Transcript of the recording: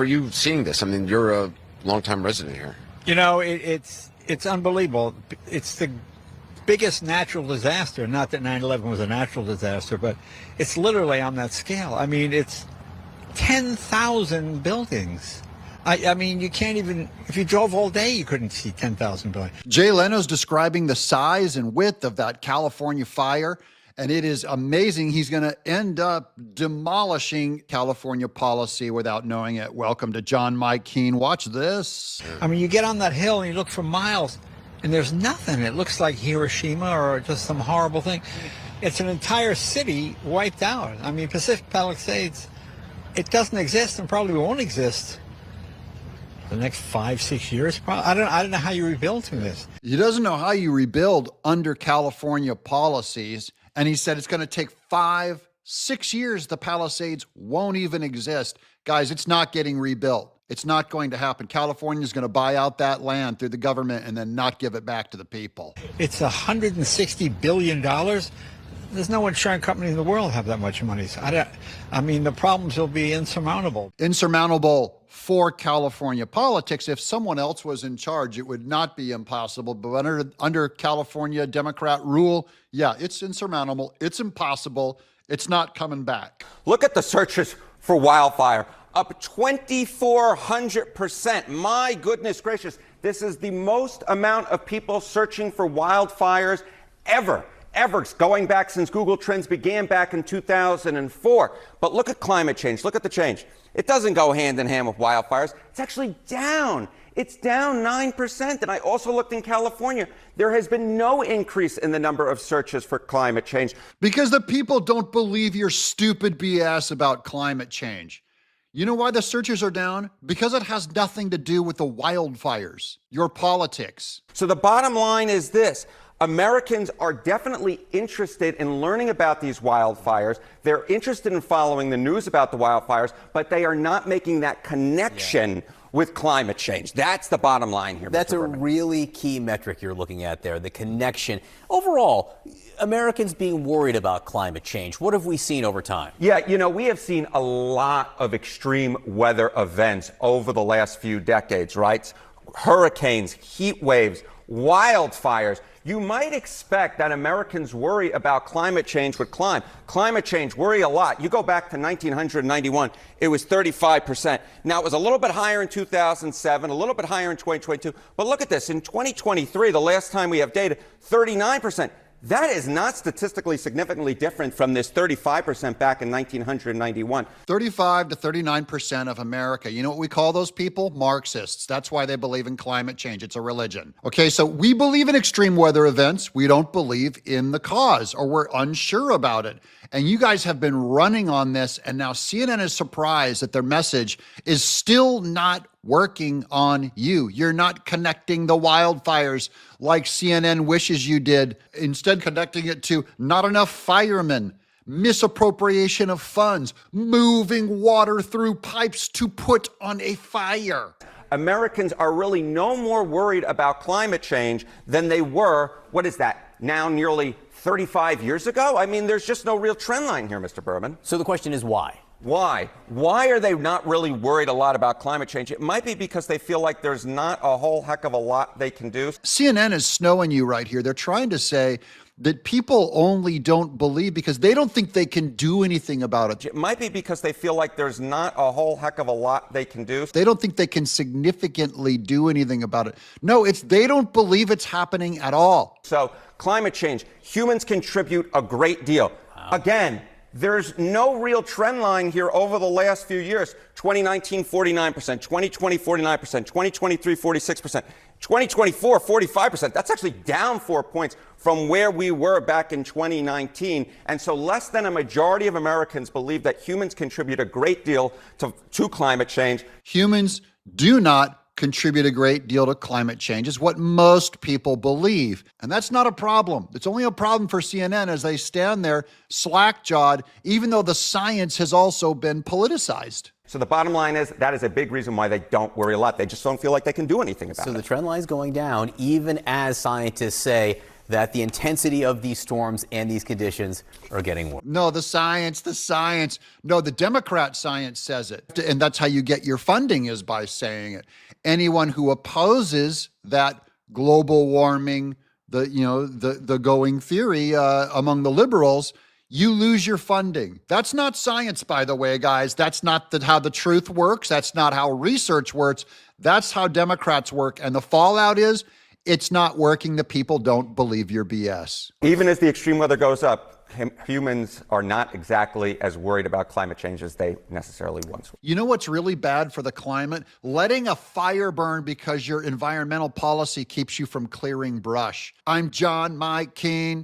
for you seeing this? I mean, you're a longtime resident here. You know, it's unbelievable. It's the biggest natural disaster. Not that 9/11 was a natural disaster, but it's literally on that scale. I mean, it's 10,000 buildings. I mean, you can't even, if you drove all day, you couldn't see 10,000 buildings. Jay Leno's describing the size and width of that California fire, and it is amazing. He's going to end up demolishing California policy without knowing it. Welcome to John Mike Keene. Watch this. I mean, you get on that hill and you look for miles, and there's nothing. It looks like Hiroshima or just some horrible thing. It's an entire city wiped out. I mean, Pacific Palisades, it doesn't exist and probably won't exist the next 5-6 years. I don't know how you rebuild from this. He doesn't know how you rebuild under California policies, and he said it's going to take 5-6 years. The Palisades won't even exist. Guys, it's not getting rebuilt. It's not going to happen. California is going to buy out that land through the government and then not give it back to the people. It's $160 billion. There's no insurance company in the world have that much money. So I mean, the problems will be insurmountable. Insurmountable for California politics. If someone else was in charge, it would not be impossible. But under California Democrat rule, yeah, it's insurmountable. It's impossible. It's not coming back. Look at the searches for wildfire, up 2,400%. My goodness gracious, this is the most amount of people searching for wildfires ever, going back since Google Trends began back in 2004. But look at climate change. Look at the change. It doesn't go hand in hand with wildfires. It's actually down. It's down 9%. And I also looked in California. There has been no increase in the number of searches for climate change. Because the people don't believe your stupid BS about climate change. You know why the searches are down? Because it has nothing to do with the wildfires, your politics. So the bottom line is this. Americans are definitely interested in learning about these wildfires. They're interested in following the news about the wildfires, but they are not making that connection with climate change. That's the bottom line here. That's a really key metric you're looking at there, the connection. Overall, Americans being worried about climate change. What have we seen over time? Yeah, you know, we have seen a lot of extreme weather events over the last few decades, right? Hurricanes, heat waves, wildfires. You might expect that Americans worry about climate change would climb. Climate change, worry a lot. You go back to 1991, it was 35%. Now, it was a little bit higher in 2007, a little bit higher in 2022. But look at this. In 2023, the last time we have data, 39%. That is not statistically significantly different from this 35% back in 1991. 35 to 39% of America. You know what we call those people? Marxists. That's why they believe in climate change. It's a religion. Okay, so we believe in extreme weather events. We don't believe in the cause, or we're unsure about it. And you guys have been running on this, and now CNN is surprised that their message is still not working on you. You're not connecting the wildfires like CNN wishes you did. Instead, connecting it to not enough firemen, misappropriation of funds, moving water through pipes to put on a fire. Americans are really no more worried about climate change than they were, what is that, now nearly 35 years ago? I mean, there's just no real trend line here, Mr. Berman. So the question is why? Why? Why are they not really worried a lot about climate change? It might be because they feel like there's not a whole heck of a lot they can do. CNN is snowing you right here. They're trying to say that people only don't believe because they don't think they can do anything about it. It might be because they feel like there's not a whole heck of a lot they can do. They don't think they can significantly do anything about it. No, it's they don't believe it's happening at all. So climate change, humans contribute a great deal. Wow. Again, there's no real trend line here over the last few years. 2019, 49%, 2020, 49%, 2023, 46%, 2024, 45%. That's actually down 4 points from where we were back in 2019. And so less than a majority of Americans believe that humans contribute a great deal to climate change. Humans do not contribute a great deal to climate change is what most people believe. And that's not a problem. It's only a problem for CNN as they stand there slack-jawed, even though the science has also been politicized. So the bottom line is that is a big reason why they don't worry a lot. They just don't feel like they can do anything about it. So the trend line is going down, even as scientists say that the intensity of these storms and these conditions are getting worse. No, the science. No, the Democrat science says it. And that's how you get your funding, is by saying it. Anyone who opposes that global warming, the going theory among the liberals, you lose your funding. That's not science, by the way, guys. That's not how the truth works. That's not how research works. That's how Democrats work. And the fallout is, it's not working. The people don't believe your BS. Even as the extreme weather goes up, humans are not exactly as worried about climate change as they necessarily once were. You know what's really bad for the climate? Letting a fire burn because your environmental policy keeps you from clearing brush. I'm John Mike Keene.